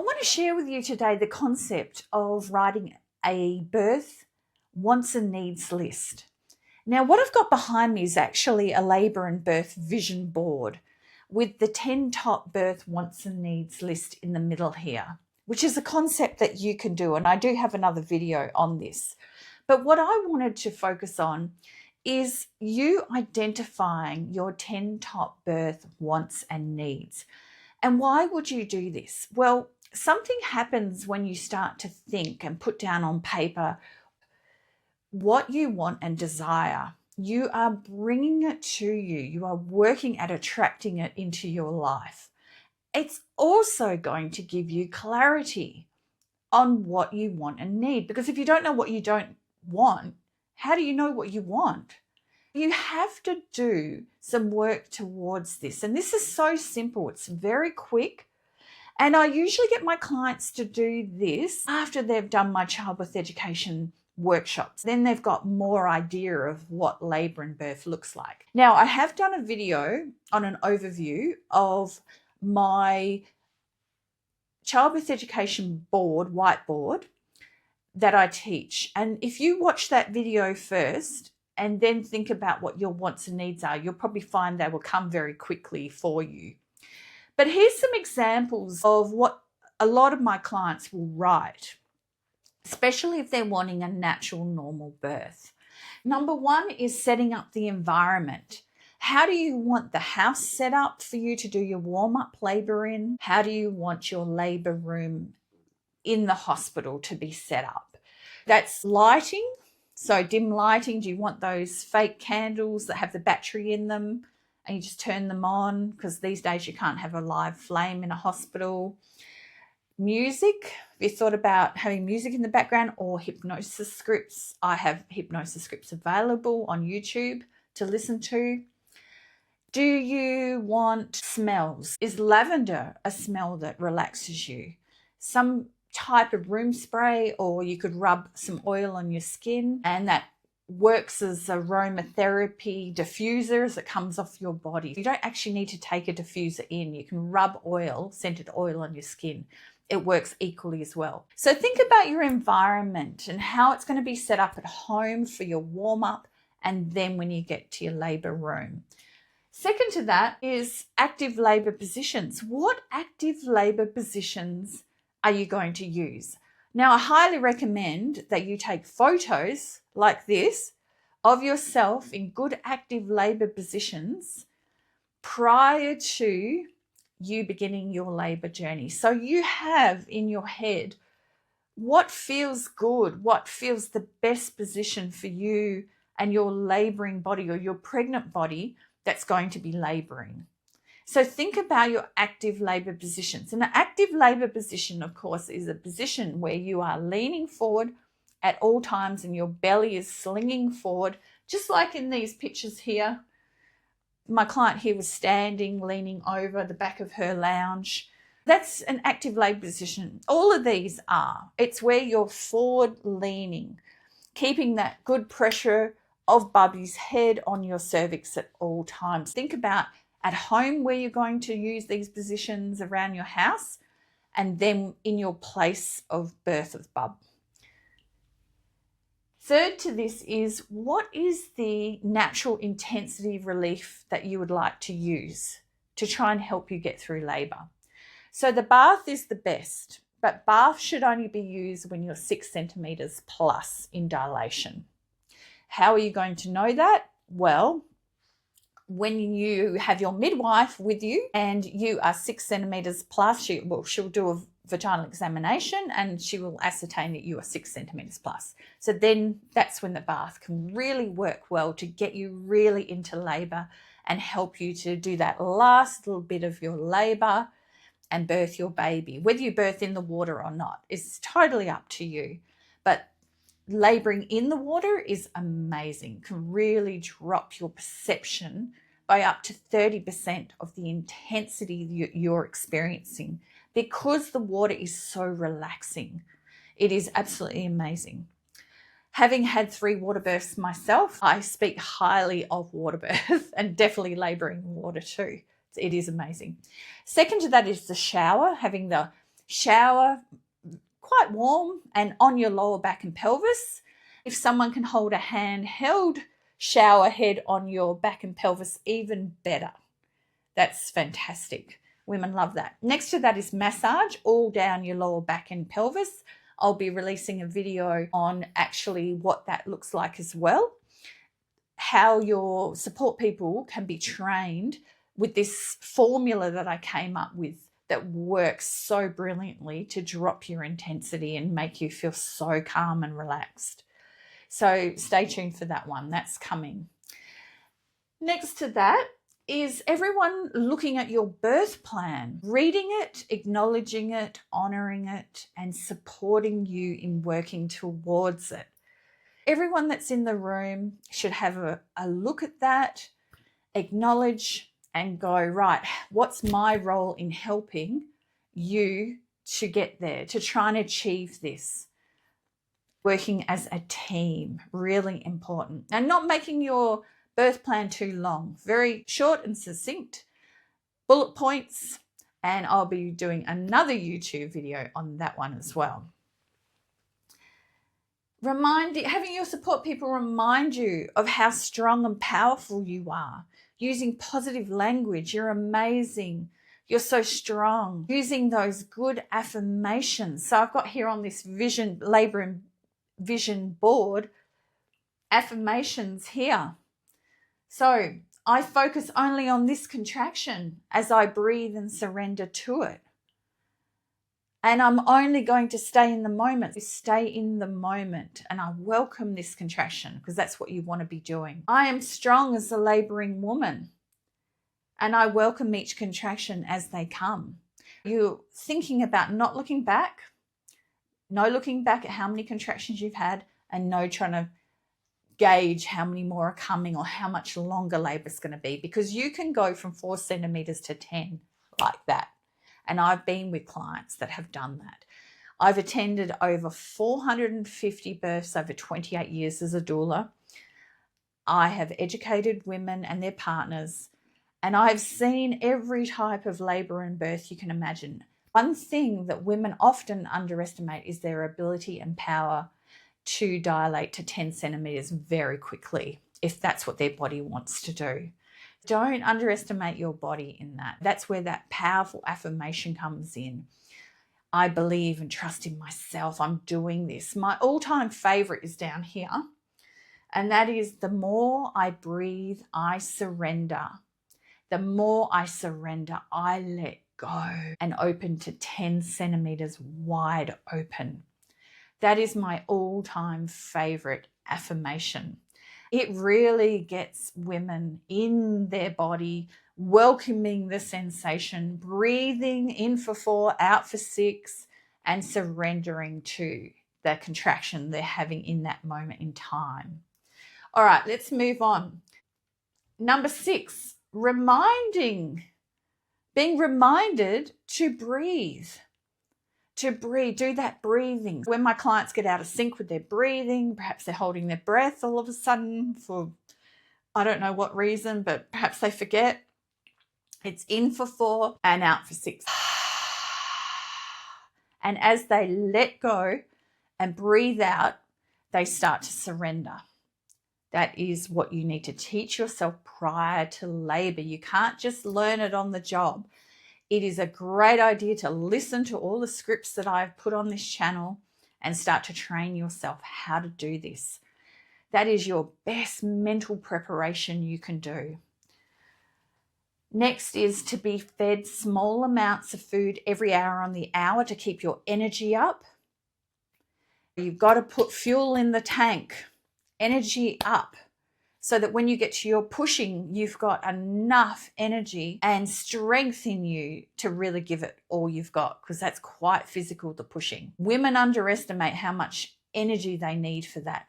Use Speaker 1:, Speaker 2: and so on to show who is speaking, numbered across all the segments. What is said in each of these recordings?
Speaker 1: want to share with you today the concept of writing a birth wants and needs list. Now, what I've got behind me is actually a labour and birth vision board with the 10 top birth wants and needs list in the middle here, which is a concept that you can do. And I do have another video on this. But what I wanted to focus on is you identifying your 10 top birth wants and needs. And why would you do this? Well, something happens when you start to think and put down on paper what you want and desire. You are bringing it to you. You are working at attracting it into your life. It's also going to give you clarity on what you want and need. Because if you don't know what you don't want, how do you know what you want? You have to do some work towards this. And this is so simple. It's very quick. And I usually get my clients to do this after they've done my childbirth education workshops. Then they've got more idea of what labour and birth looks like. Now, I have done a video on an overview of my childbirth education board, whiteboard, that I teach. And if you watch that video first and then think about what your wants and needs are, you'll probably find they will come very quickly for you. But here's some examples of what a lot of my clients will write, especially if they're wanting a natural, normal birth. Number one is setting up the environment. How do you want the house set up for you to do your warm-up labour in? How do you want your labour room in the hospital to be set up? That's lighting. So dim lighting. Do you want those fake candles that have the battery in them? And you just turn them on, because these days you can't have a live flame in a hospital. Music, have you thought about having music in the background, or hypnosis scripts? I have hypnosis scripts available on YouTube to listen to. Do you want smells? Is lavender a smell that relaxes you? Some type of room spray, or you could rub some oil on your skin, and that works as aromatherapy diffuser as it comes off your body. You don't actually need to take a diffuser in. You can rub oil, scented oil on your skin. It works equally as well. So think about your environment and how it's going to be set up at home for your warm-up and then when you get to your labour room. Second to that is active labour positions. What active labour positions are you going to use? Now, I highly recommend that you take photos like this of yourself in good active labour positions prior to you beginning your labour journey. So you have in your head what feels good, what feels the best position for you and your labouring body or your pregnant body that's going to be labouring. So think about your active labour positions. And an active labour position, of course, is a position where you are leaning forward at all times and your belly is slinging forward, just like in these pictures here. My client here was standing, leaning over the back of her lounge. That's an active labour position. All of these are. It's where you're forward leaning, keeping that good pressure of Bubby's head on your cervix at all times. Think about at home where you're going to use these positions around your house, and then in your place of birth of Bub. Third to this is, what is the natural intensity relief that you would like to use to try and help you get through labour? So the bath is the best, but bath should only be used when you're 6 centimetres plus in dilation. How are you going to know that? Well, when you have your midwife with you and you are 6 centimetres plus, she'll do a vaginal examination and she will ascertain that you are 6 centimetres plus. So then that's when the bath can really work well to get you really into labour and help you to do that last little bit of your labour and birth your baby. Whether you birth in the water or not is totally up to you. But labouring in the water is amazing, can really drop your perception by up to 30% of the intensity you're experiencing, because the water is so relaxing. It is absolutely amazing. Having had 3 water births myself, I speak highly of water birth and definitely labouring water too. It is amazing. Second to that is the shower, having the Shower quite warm and on your lower back and pelvis. If someone can hold a handheld shower head on your back and pelvis, even better. That's fantastic. Women love that. Next to that is massage all down your lower back and pelvis. I'll be releasing a video on actually what that looks like as well. How your support people can be trained with this formula that I came up with that works so brilliantly to drop your intensity and make you feel so calm and relaxed. So stay tuned for that one. That's coming. Next to that is everyone looking at your birth plan, reading it, acknowledging it, honoring it, and supporting you in working towards it. Everyone that's in the room should have a look at that, acknowledge and go, right, what's my role in helping you to get there, to try and achieve this? Working as a team, really important. And not making your birth plan too long, very short and succinct, bullet points, and I'll be doing another YouTube video on that one as well. Having your support people remind you of how strong and powerful you are, using positive language. You're amazing. You're so strong. Using those good affirmations. So I've got here on this labor and vision board, affirmations here. So I focus only on this contraction as I breathe and surrender to it. And I'm only going to stay in the moment. Stay in the moment. And I welcome this contraction because that's what you want to be doing. I am strong as a laboring woman. And I welcome each contraction as they come. You're thinking about not looking back. No looking back at how many contractions you've had, and no trying to gauge how many more are coming or how much longer labor is going to be, because you can go from 4 centimeters to 10 like that. And I've been with clients that have done that. I've attended over 450 births over 28 years as a doula. I have educated women and their partners, and I've seen every type of labor and birth you can imagine. One thing that women often underestimate is their ability and power to dilate to 10 centimeters very quickly, if that's what their body wants to do. Don't underestimate your body in that. That's where that powerful affirmation comes in. I believe and trust in myself. I'm doing this. My all-time favorite is down here, and that is the more I breathe, I surrender. The more I surrender, I let go and open to 10 centimeters wide open. That is my all-time favorite affirmation. It really gets women in their body, welcoming the sensation, breathing in for 4, out for 6, and surrendering to the contraction they're having in that moment in time. All right, let's move on. Number 6, being reminded to breathe. To breathe, do that breathing. When my clients get out of sync with their breathing, perhaps they're holding their breath all of a sudden for, I don't know what reason, but perhaps they forget. It's in for 4 and out for 6. And as they let go and breathe out, they start to surrender. That is what you need to teach yourself prior to labor. You can't just learn it on the job. It is a great idea to listen to all the scripts that I've put on this channel and start to train yourself how to do this. That is your best mental preparation you can do. Next is to be fed small amounts of food every hour on the hour to keep your energy up. You've got to put fuel in the tank, energy up, so that when you get to your pushing, you've got enough energy and strength in you to really give it all you've got, because that's quite physical, the pushing. Women underestimate how much energy they need for that.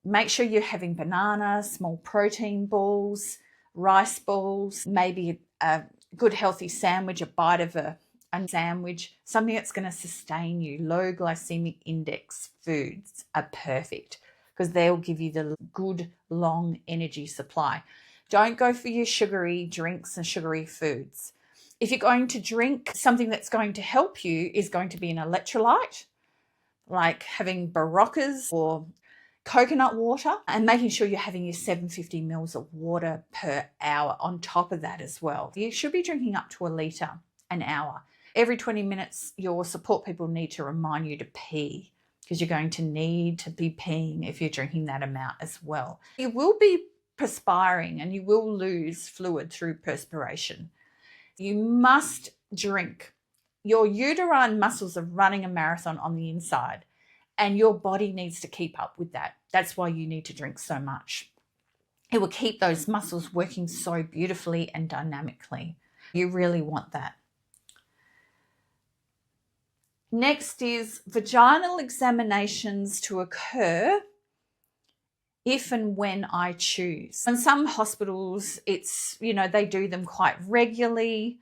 Speaker 1: Make sure you're having banana, small protein balls, rice balls, maybe a good healthy sandwich, a bite of a sandwich, something that's going to sustain you. Low glycemic index foods are perfect, because they'll give you the good, long energy supply. Don't go for your sugary drinks and sugary foods. If you're going to drink, something that's going to help you is going to be an electrolyte, like having Baroccas or coconut water, and making sure you're having your 750 mils of water per hour on top of that as well. You should be drinking up to a litre an hour. Every 20 minutes, your support people need to remind you to pee, because you're going to need to be peeing if you're drinking that amount as well. You will be perspiring and you will lose fluid through perspiration. You must drink. Your uterine muscles are running a marathon on the inside, and your body needs to keep up with that. That's why you need to drink so much. It will keep those muscles working so beautifully and dynamically. You really want that. Next is vaginal examinations to occur if and when I choose. In some hospitals, it's, they do them quite regularly,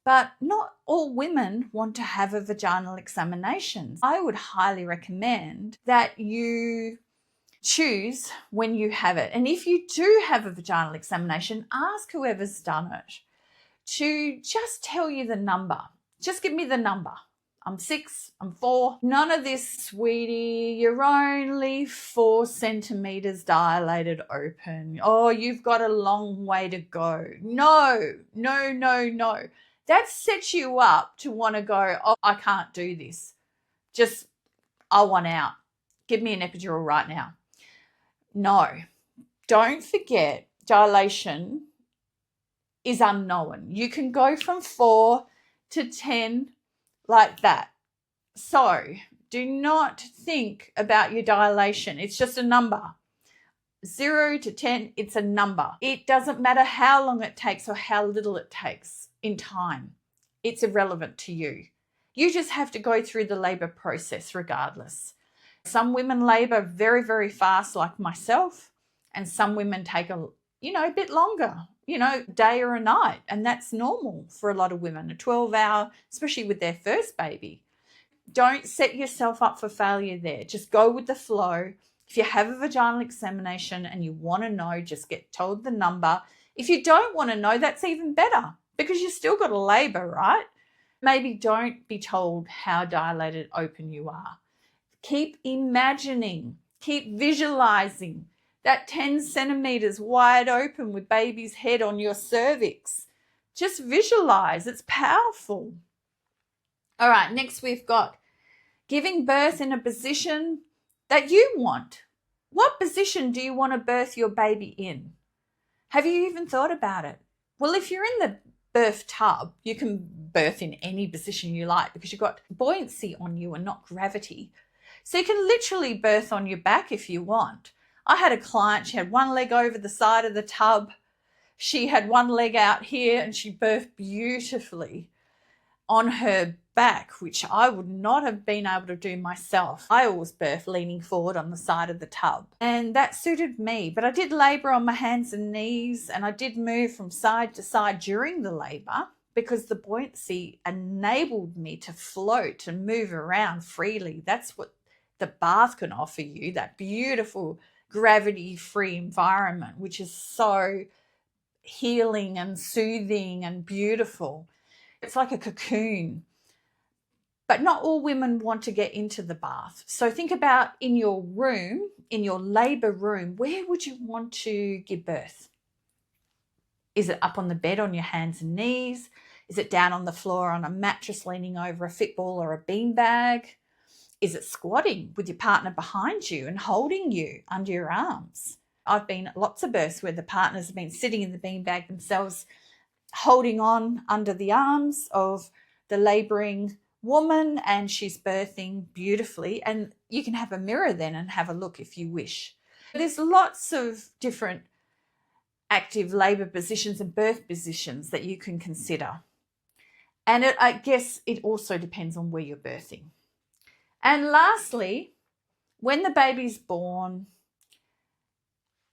Speaker 1: but not all women want to have a vaginal examination. I would highly recommend that you choose when you have it. And if you do have a vaginal examination, ask whoever's done it to just tell you the number. Just give me the number. I'm 6, I'm 4. None of this, sweetie, you're only 4 centimeters dilated open. Oh, you've got a long way to go. No. That sets you up to want to go, oh, I can't do this. I want out. Give me an epidural right now. No, don't forget, dilation is unknown. You can go from 4 to 10 like that. So do not think about your dilation. It's just a number. 0 to 10, it's a number. It doesn't matter how long it takes or how little it takes in time. It's irrelevant to you. You just have to go through the labor process regardless. Some women labor very, very fast, like myself, and some women take a bit longer, day or a night, and that's normal for a lot of women, a 12-hour, especially with their first baby. Don't set yourself up for failure there. Just go with the flow. If you have a vaginal examination and you want to know, just get told the number. If you don't want to know, that's even better, because you still got to labor, right? Maybe don't be told how dilated open you are. Keep imagining, keep visualizing that 10 centimeters wide open with baby's head on your cervix. Just visualize. It's powerful. All right, next we've got giving birth in a position that you want. What position do you want to birth your baby in? Have you even thought about it? Well, if you're in the birth tub, you can birth in any position you like, because you've got buoyancy on you and not gravity. So you can literally birth on your back if you want. I had a client, she had one leg over the side of the tub. She had one leg out here, and she birthed beautifully on her back, which I would not have been able to do myself. I always birth leaning forward on the side of the tub, and that suited me. But I did labour on my hands and knees, and I did move from side to side during the labour, because the buoyancy enabled me to float and move around freely. That's what the bath can offer you, that beautiful gravity-free environment, which is so healing and soothing and beautiful. It's like a cocoon. But not all women want to get into the bath. So think about in your room, in your labour room, where would you want to give birth? Is it up on the bed on your hands and knees? Is it down on the floor on a mattress leaning over a football or a beanbag? Is it squatting with your partner behind you and holding you under your arms? I've been at lots of births where the partners have been sitting in the beanbag themselves, holding on under the arms of the labouring woman, and she's birthing beautifully. And you can have a mirror then and have a look if you wish. There's lots of different active labour positions and birth positions that you can consider. And I guess it also depends on where you're birthing. And lastly, when the baby's born,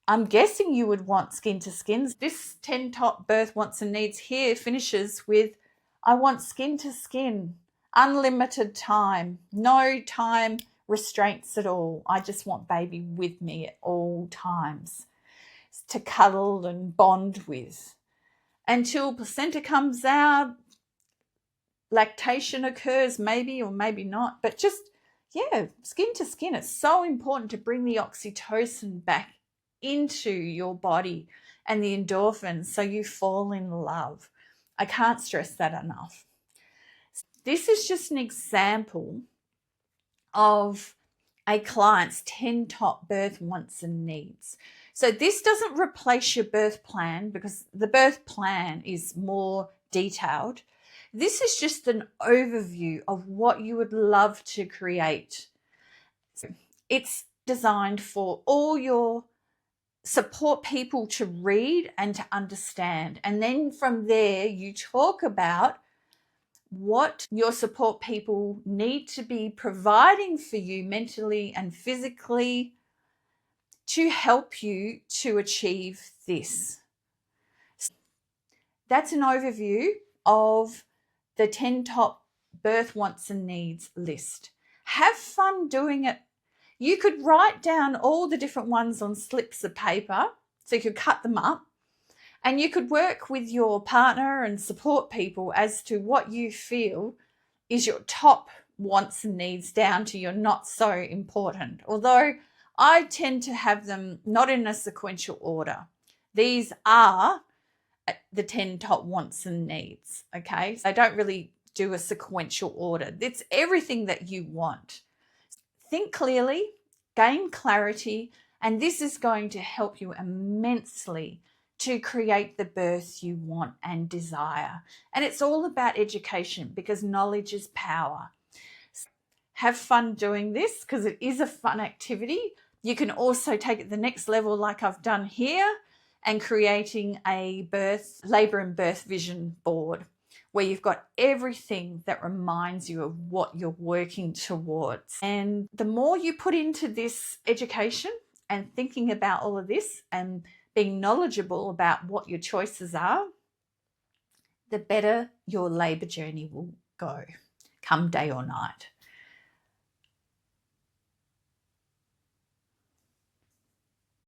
Speaker 1: I'm guessing you would want skin to skin. This 10 top birth wants and needs here finishes with, I want skin to skin, unlimited time, no time restraints at all. I just want baby with me at all times to cuddle and bond with until placenta comes out. lactation occurs, maybe or maybe not, but just, yeah, skin to skin. It's so important to bring the oxytocin back into your body and the endorphins so you fall in love. I can't stress that enough. This is just an example of a client's 10 top birth wants and needs. So this doesn't replace your birth plan because the birth plan is more detailed. This is just an overview of what you would love to create. It's designed for all your support people to read and to understand. And then from there, you talk about what your support people need to be providing for you mentally and physically to help you to achieve this. That's an overview of the 10 top birth wants and needs list. Have fun doing it. You could write down all the different ones on slips of paper, so you could cut them up, and you could work with your partner and support people as to what you feel is your top wants and needs down to your not so important. Although I tend to have them not in a sequential order. These are the 10 top wants and needs, okay? So I don't really do a sequential order. It's everything that you want. Think clearly, gain clarity, and this is going to help you immensely to create the birth you want and desire. And it's all about education because knowledge is power. Have fun doing this because it is a fun activity. You can also take it the next level like I've done here and creating a labor and birth vision board where you've got everything that reminds you of what you're working towards. And the more you put into this education and thinking about all of this and being knowledgeable about what your choices are, the better your labor journey will go, come day or night.